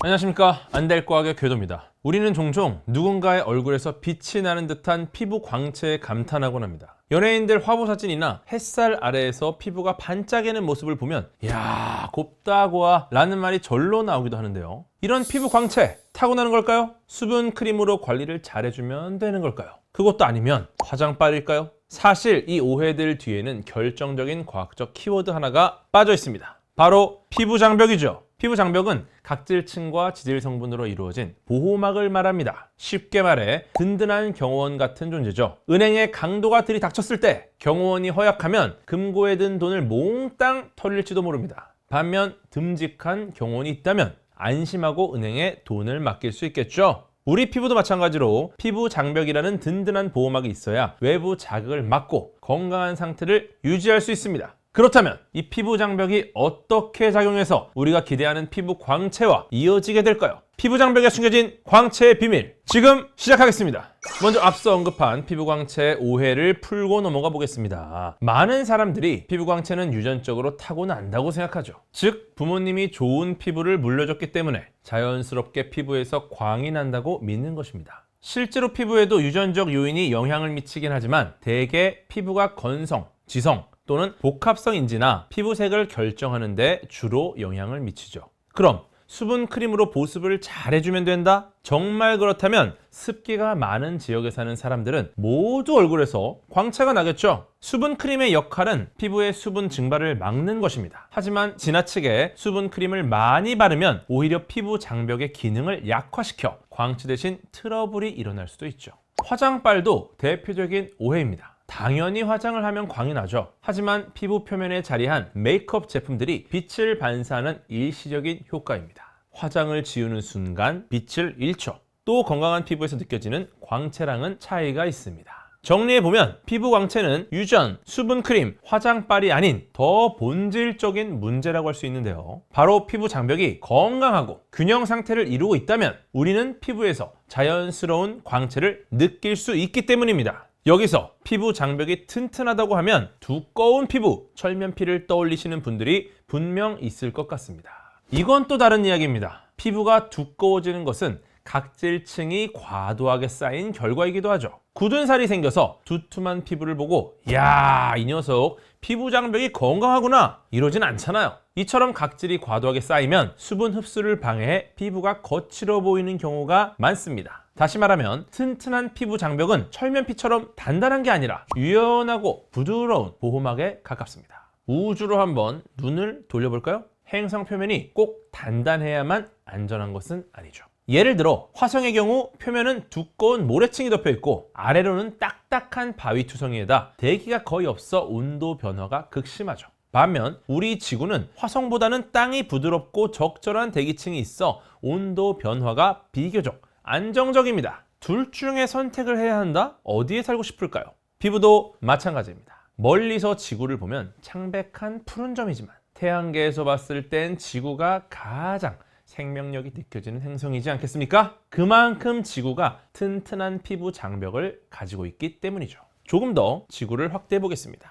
안녕하십니까, 안될과학의 궤도입니다. 우리는 종종 누군가의 얼굴에서 빛이 나는 듯한 피부 광채에 감탄하곤 합니다. 연예인들 화보 사진이나 햇살 아래에서 피부가 반짝이는 모습을 보면 이야 곱다고아 라는 말이 절로 나오기도 하는데요. 이런 피부 광채 타고나는 걸까요? 수분 크림으로 관리를 잘해주면 되는 걸까요? 그것도 아니면 화장빨일까요? 사실 이 오해들 뒤에는 결정적인 과학적 키워드 하나가 빠져 있습니다. 바로 피부 장벽이죠. 피부 장벽은 각질층과 지질 성분으로 이루어진 보호막을 말합니다. 쉽게 말해 든든한 경호원 같은 존재죠. 은행의 강도가 들이닥쳤을 때 경호원이 허약하면 금고에 든 돈을 몽땅 털릴지도 모릅니다. 반면 듬직한 경호원이 있다면 안심하고 은행에 돈을 맡길 수 있겠죠. 우리 피부도 마찬가지로 피부 장벽이라는 든든한 보호막이 있어야 외부 자극을 막고 건강한 상태를 유지할 수 있습니다. 그렇다면 이 피부 장벽이 어떻게 작용해서 우리가 기대하는 피부 광채와 이어지게 될까요? 피부 장벽에 숨겨진 광채의 비밀, 지금 시작하겠습니다. 먼저 앞서 언급한 피부 광채의 오해를 풀고 넘어가 보겠습니다. 많은 사람들이 피부 광채는 유전적으로 타고난다고 생각하죠. 즉 부모님이 좋은 피부를 물려줬기 때문에 자연스럽게 피부에서 광이 난다고 믿는 것입니다. 실제로 피부에도 유전적 요인이 영향을 미치긴 하지만 대개 피부가 건성, 지성 또는 복합성인지나 피부색을 결정하는 데 주로 영향을 미치죠. 그럼 수분 크림으로 보습을 잘 해주면 된다? 정말 그렇다면 습기가 많은 지역에 사는 사람들은 모두 얼굴에서 광채가 나겠죠. 수분 크림의 역할은 피부의 수분 증발을 막는 것입니다. 하지만 지나치게 수분 크림을 많이 바르면 오히려 피부 장벽의 기능을 약화시켜 광채 대신 트러블이 일어날 수도 있죠. 화장빨도 대표적인 오해입니다. 당연히 화장을 하면 광이 나죠. 하지만 피부 표면에 자리한 메이크업 제품들이 빛을 반사하는 일시적인 효과입니다. 화장을 지우는 순간 빛을 잃죠. 또 건강한 피부에서 느껴지는 광채랑은 차이가 있습니다. 정리해보면 피부 광채는 유전, 수분크림, 화장빨이 아닌 더 본질적인 문제라고 할 수 있는데요. 바로 피부 장벽이 건강하고 균형 상태를 이루고 있다면 우리는 피부에서 자연스러운 광채를 느낄 수 있기 때문입니다. 여기서 피부 장벽이 튼튼하다고 하면 두꺼운 피부, 철면피를 떠올리시는 분들이 분명 있을 것 같습니다. 이건 또 다른 이야기입니다. 피부가 두꺼워지는 것은 각질층이 과도하게 쌓인 결과이기도 하죠. 굳은 살이 생겨서 두툼한 피부를 보고 야, 이 녀석 피부 장벽이 건강하구나 이러진 않잖아요. 이처럼 각질이 과도하게 쌓이면 수분 흡수를 방해해 피부가 거칠어 보이는 경우가 많습니다. 다시 말하면 튼튼한 피부 장벽은 철면피처럼 단단한 게 아니라 유연하고 부드러운 보호막에 가깝습니다. 우주로 한번 눈을 돌려볼까요? 행성 표면이 꼭 단단해야만 안전한 것은 아니죠. 예를 들어 화성의 경우 표면은 두꺼운 모래층이 덮여 있고 아래로는 딱딱한 바위 투성이에다 대기가 거의 없어 온도 변화가 극심하죠. 반면 우리 지구는 화성보다는 땅이 부드럽고 적절한 대기층이 있어 온도 변화가 비교적 안정적입니다. 둘 중에 선택을 해야 한다? 어디에 살고 싶을까요? 피부도 마찬가지입니다. 멀리서 지구를 보면 창백한 푸른 점이지만 태양계에서 봤을 땐 지구가 가장 생명력이 느껴지는 행성이지 않겠습니까? 그만큼 지구가 튼튼한 피부 장벽을 가지고 있기 때문이죠. 조금 더 지구를 확대해 보겠습니다.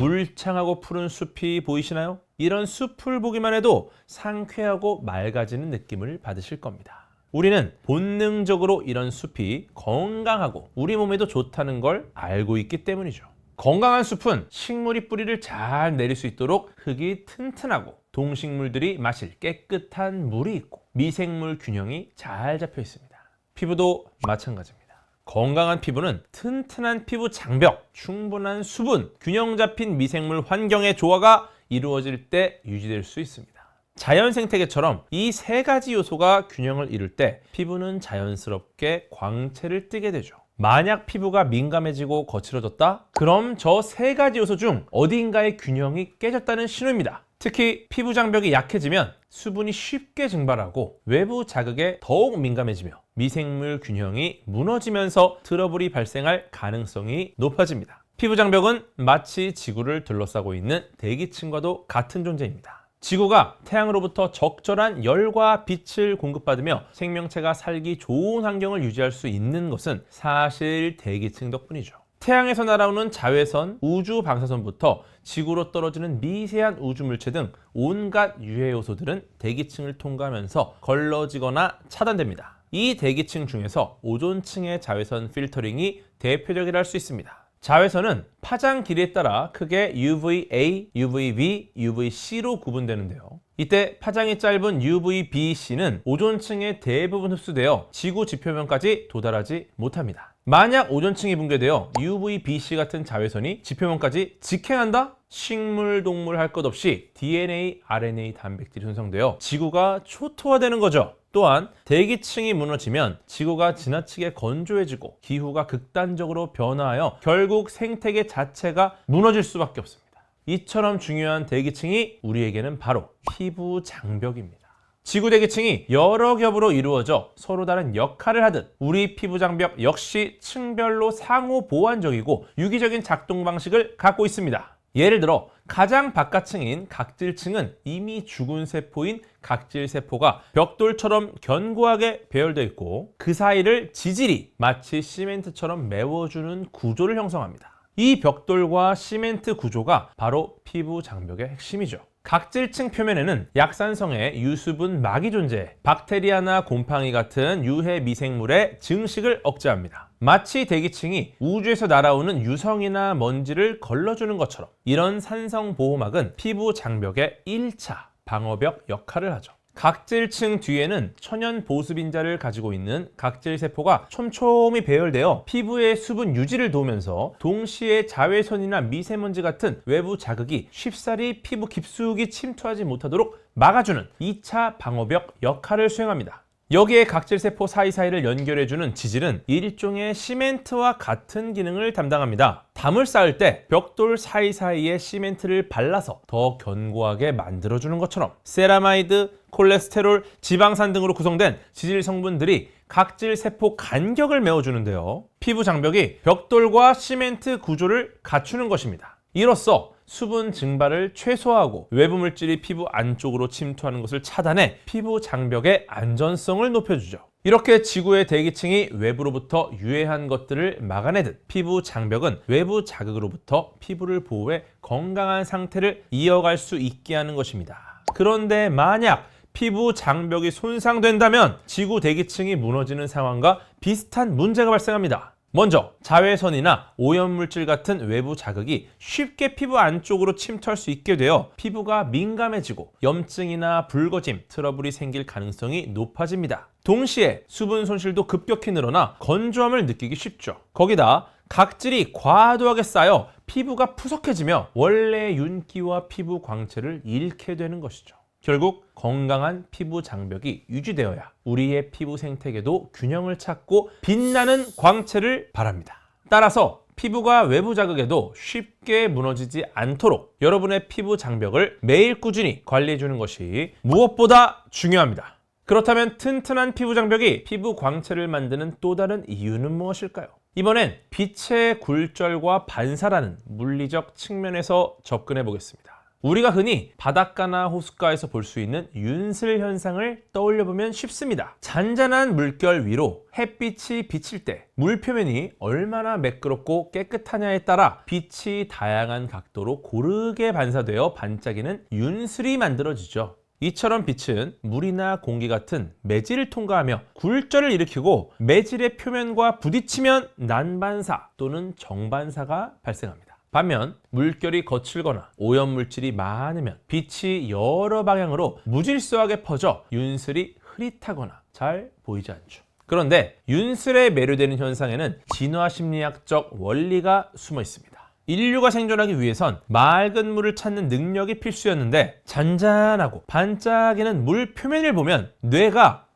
울창하고 푸른 숲이 보이시나요? 이런 숲을 보기만 해도 상쾌하고 맑아지는 느낌을 받으실 겁니다. 우리는 본능적으로 이런 숲이 건강하고 우리 몸에도 좋다는 걸 알고 있기 때문이죠. 건강한 숲은 식물이 뿌리를 잘 내릴 수 있도록 흙이 튼튼하고 동식물들이 마실 깨끗한 물이 있고 미생물 균형이 잘 잡혀 있습니다. 피부도 마찬가지입니다. 건강한 피부는 튼튼한 피부 장벽, 충분한 수분, 균형 잡힌 미생물 환경의 조화가 이루어질 때 유지될 수 있습니다. 자연 생태계처럼 이 세 가지 요소가 균형을 이룰 때 피부는 자연스럽게 광채를 띠게 되죠. 만약 피부가 민감해지고 거칠어졌다? 그럼 저 세 가지 요소 중 어디인가의 균형이 깨졌다는 신호입니다. 특히 피부 장벽이 약해지면 수분이 쉽게 증발하고 외부 자극에 더욱 민감해지며 미생물 균형이 무너지면서 트러블이 발생할 가능성이 높아집니다. 피부 장벽은 마치 지구를 둘러싸고 있는 대기층과도 같은 존재입니다. 지구가 태양으로부터 적절한 열과 빛을 공급받으며 생명체가 살기 좋은 환경을 유지할 수 있는 것은 사실 대기층 덕분이죠. 태양에서 날아오는 자외선, 우주 방사선부터 지구로 떨어지는 미세한 우주 물체 등 온갖 유해 요소들은 대기층을 통과하면서 걸러지거나 차단됩니다. 이 대기층 중에서 오존층의 자외선 필터링이 대표적이라 할 수 있습니다. 자외선은 파장 길이에 따라 크게 UVA, UVB, UVC로 구분되는데요. 이때 파장이 짧은 UVBC는 오존층의 대부분 흡수되어 지구 지표면까지 도달하지 못합니다. 만약 오존층이 붕괴되어 UVBC 같은 자외선이 지표면까지 직행한다? 식물, 동물 할 것 없이 DNA, RNA 단백질이 손상되어 지구가 초토화되는 거죠. 또한 대기층이 무너지면 지구가 지나치게 건조해지고 기후가 극단적으로 변화하여 결국 생태계 자체가 무너질 수밖에 없습니다. 이처럼 중요한 대기층이 우리에게는 바로 피부 장벽입니다. 지구 대기층이 여러 겹으로 이루어져 서로 다른 역할을 하듯 우리 피부 장벽 역시 층별로 상호 보완적이고 유기적인 작동 방식을 갖고 있습니다. 예를 들어 가장 바깥층인 각질층은 이미 죽은 세포인 각질세포가 벽돌처럼 견고하게 배열되어 있고 그 사이를 지질이 마치 시멘트처럼 메워주는 구조를 형성합니다. 이 벽돌과 시멘트 구조가 바로 피부 장벽의 핵심이죠. 각질층 표면에는 약산성의 유수분 막이 존재해 박테리아나 곰팡이 같은 유해 미생물의 증식을 억제합니다. 마치 대기층이 우주에서 날아오는 유성이나 먼지를 걸러주는 것처럼 이런 산성 보호막은 피부 장벽의 1차 방어벽 역할을 하죠. 각질층 뒤에는 천연 보습인자를 가지고 있는 각질세포가 촘촘히 배열되어 피부의 수분 유지를 도우면서 동시에 자외선이나 미세먼지 같은 외부 자극이 쉽사리 피부 깊숙이 침투하지 못하도록 막아주는 2차 방어벽 역할을 수행합니다. 여기에 각질세포 사이사이를 연결해주는 지질은 일종의 시멘트와 같은 기능을 담당합니다. 담을 쌓을 때 벽돌 사이사이에 시멘트를 발라서 더 견고하게 만들어주는 것처럼 세라마이드, 콜레스테롤, 지방산 등으로 구성된 지질 성분들이 각질세포 간격을 메워주는데요. 피부 장벽이 벽돌과 시멘트 구조를 갖추는 것입니다. 이로써 수분 증발을 최소화하고 외부 물질이 피부 안쪽으로 침투하는 것을 차단해 피부 장벽의 안전성을 높여주죠. 이렇게 지구의 대기층이 외부로부터 유해한 것들을 막아내듯 피부 장벽은 외부 자극으로부터 피부를 보호해 건강한 상태를 이어갈 수 있게 하는 것입니다. 그런데 만약 피부 장벽이 손상된다면 지구 대기층이 무너지는 상황과 비슷한 문제가 발생합니다. 먼저 자외선이나 오염물질 같은 외부 자극이 쉽게 피부 안쪽으로 침투할 수 있게 되어 피부가 민감해지고 염증이나 붉어짐, 트러블이 생길 가능성이 높아집니다. 동시에 수분 손실도 급격히 늘어나 건조함을 느끼기 쉽죠. 거기다 각질이 과도하게 쌓여 피부가 푸석해지며 원래의 윤기와 피부 광채를 잃게 되는 것이죠. 결국 건강한 피부 장벽이 유지되어야 우리의 피부 생태계도 균형을 찾고 빛나는 광채를 바랍니다. 따라서 피부가 외부 자극에도 쉽게 무너지지 않도록 여러분의 피부 장벽을 매일 꾸준히 관리해 주는 것이 무엇보다 중요합니다. 그렇다면 튼튼한 피부 장벽이 피부 광채를 만드는 또 다른 이유는 무엇일까요? 이번엔 빛의 굴절과 반사라는 물리적 측면에서 접근해 보겠습니다. 우리가 흔히 바닷가나 호숫가에서 볼 수 있는 윤슬 현상을 떠올려 보면 쉽습니다. 잔잔한 물결 위로 햇빛이 비칠 때 물 표면이 얼마나 매끄럽고 깨끗하냐에 따라 빛이 다양한 각도로 고르게 반사되어 반짝이는 윤슬이 만들어지죠. 이처럼 빛은 물이나 공기 같은 매질을 통과하며 굴절을 일으키고 매질의 표면과 부딪히면 난반사 또는 정반사가 발생합니다. 반면 물결이 거칠거나 오염물질이 많으면 빛이 여러 방향으로 무질서하게 퍼져 윤슬이 흐릿하거나 잘 보이지 않죠. 그런데 윤슬에 매료되는 현상에는 진화심리학적 원리가 숨어 있습니다. 인류가 생존하기 위해선 맑은 물을 찾는 능력이 필수였는데 잔잔하고 반짝이는 물 표면을 보면 뇌가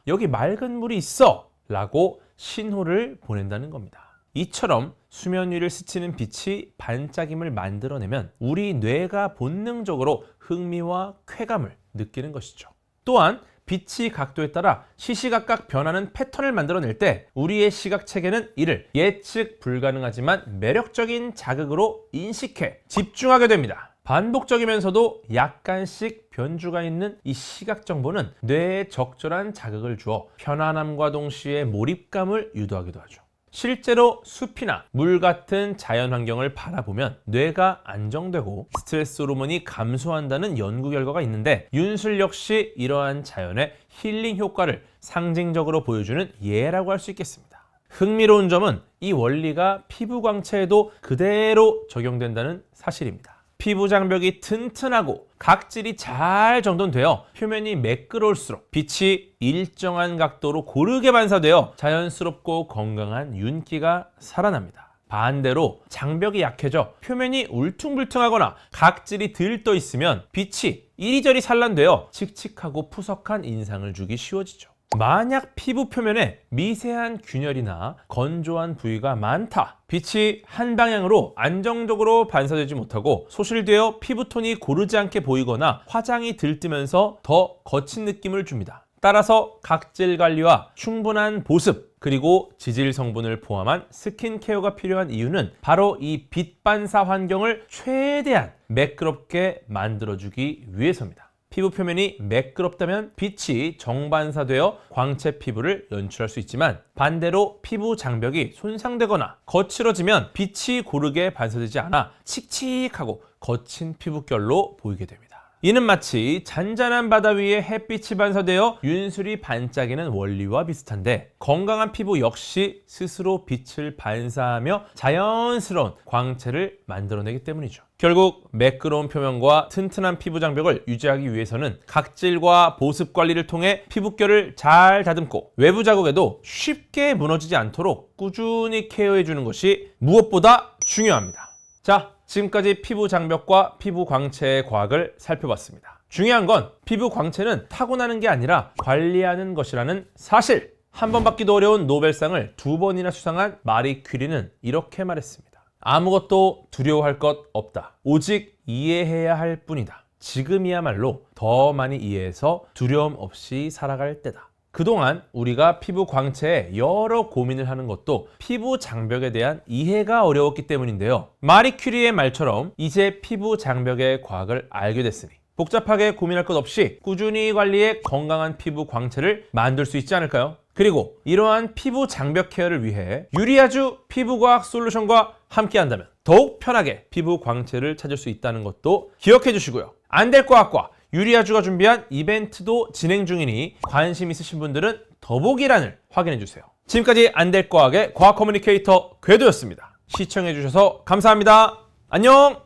여기 맑은 물이 있어 라고 신호를 보낸다는 겁니다. 이처럼 수면 위를 스치는 빛이 반짝임을 만들어내면 우리 뇌가 본능적으로 흥미와 쾌감을 느끼는 것이죠. 또한 빛이 각도에 따라 시시각각 변하는 패턴을 만들어낼 때 우리의 시각체계는 이를 예측 불가능하지만 매력적인 자극으로 인식해 집중하게 됩니다. 반복적이면서도 약간씩 변주가 있는 이 시각 정보는 뇌에 적절한 자극을 주어 편안함과 동시에 몰입감을 유도하기도 하죠. 실제로 숲이나 물 같은 자연 환경을 바라보면 뇌가 안정되고 스트레스 호르몬이 감소한다는 연구 결과가 있는데 윤술 역시 이러한 자연의 힐링 효과를 상징적으로 보여주는 예라고 할 수 있겠습니다. 흥미로운 점은 이 원리가 피부 광채에도 그대로 적용된다는 사실입니다. 피부 장벽이 튼튼하고 각질이 잘 정돈되어 표면이 매끄러울수록 빛이 일정한 각도로 고르게 반사되어 자연스럽고 건강한 윤기가 살아납니다. 반대로 장벽이 약해져 표면이 울퉁불퉁하거나 각질이 들떠 있으면 빛이 이리저리 산란되어 칙칙하고 푸석한 인상을 주기 쉬워지죠. 만약 피부 표면에 미세한 균열이나 건조한 부위가 많다. 빛이 한 방향으로 안정적으로 반사되지 못하고 소실되어 피부톤이 고르지 않게 보이거나 화장이 들뜨면서 더 거친 느낌을 줍니다. 따라서 각질 관리와 충분한 보습 그리고 지질 성분을 포함한 스킨케어가 필요한 이유는 바로 이 빛 반사 환경을 최대한 매끄럽게 만들어주기 위해서입니다. 피부 표면이 매끄럽다면 빛이 정반사되어 광채 피부를 연출할 수 있지만 반대로 피부 장벽이 손상되거나 거칠어지면 빛이 고르게 반사되지 않아 칙칙하고 거친 피부결로 보이게 됩니다. 이는 마치 잔잔한 바다 위에 햇빛이 반사되어 윤술이 반짝이는 원리와 비슷한데 건강한 피부 역시 스스로 빛을 반사하며 자연스러운 광채를 만들어내기 때문이죠. 결국 매끄러운 표면과 튼튼한 피부 장벽을 유지하기 위해서는 각질과 보습 관리를 통해 피부결을 잘 다듬고 외부 자극에도 쉽게 무너지지 않도록 꾸준히 케어해주는 것이 무엇보다 중요합니다. 자, 지금까지 피부 장벽과 피부 광채의 과학을 살펴봤습니다. 중요한 건 피부 광채는 타고나는 게 아니라 관리하는 것이라는 사실! 한 번 받기도 어려운 노벨상을 2번이나 수상한 마리 퀴리는 이렇게 말했습니다. 아무것도 두려워할 것 없다. 오직 이해해야 할 뿐이다. 지금이야말로 더 많이 이해해서 두려움 없이 살아갈 때다. 그동안 우리가 피부 광채에 여러 고민을 하는 것도 피부 장벽에 대한 이해가 어려웠기 때문인데요. 마리 큐리의 말처럼 이제 피부 장벽의 과학을 알게 됐으니 복잡하게 고민할 것 없이 꾸준히 관리해 건강한 피부 광채를 만들 수 있지 않을까요? 그리고 이러한 피부 장벽 케어를 위해 유리아주 피부과학 솔루션과 함께 한다면 더욱 편하게 피부 광채를 찾을 수 있다는 것도 기억해 주시고요. 안될과학과 유리아주가 준비한 이벤트도 진행 중이니 관심 있으신 분들은 더보기란을 확인해 주세요. 지금까지 안될과학의 과학 커뮤니케이터 궤도였습니다. 시청해 주셔서 감사합니다. 안녕!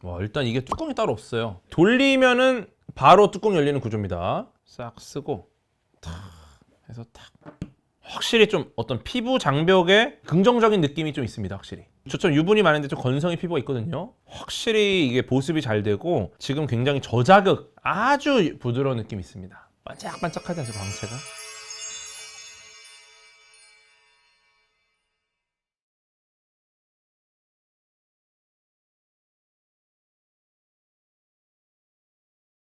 와, 일단 이게 뚜껑이 따로 없어요. 돌리면은 바로 뚜껑 열리는 구조입니다. 싹 쓰고 탁 해서 탁. 확실히 좀 어떤 피부 장벽에 긍정적인 느낌이 좀 있습니다. 확실히 저처럼 유분이 많은데 좀 건성의 피부가 있거든요. 확실히 이게 보습이 잘 되고 지금 굉장히 저자극 아주 부드러운 느낌이 있습니다. 반짝반짝하지 않아요, 광채가?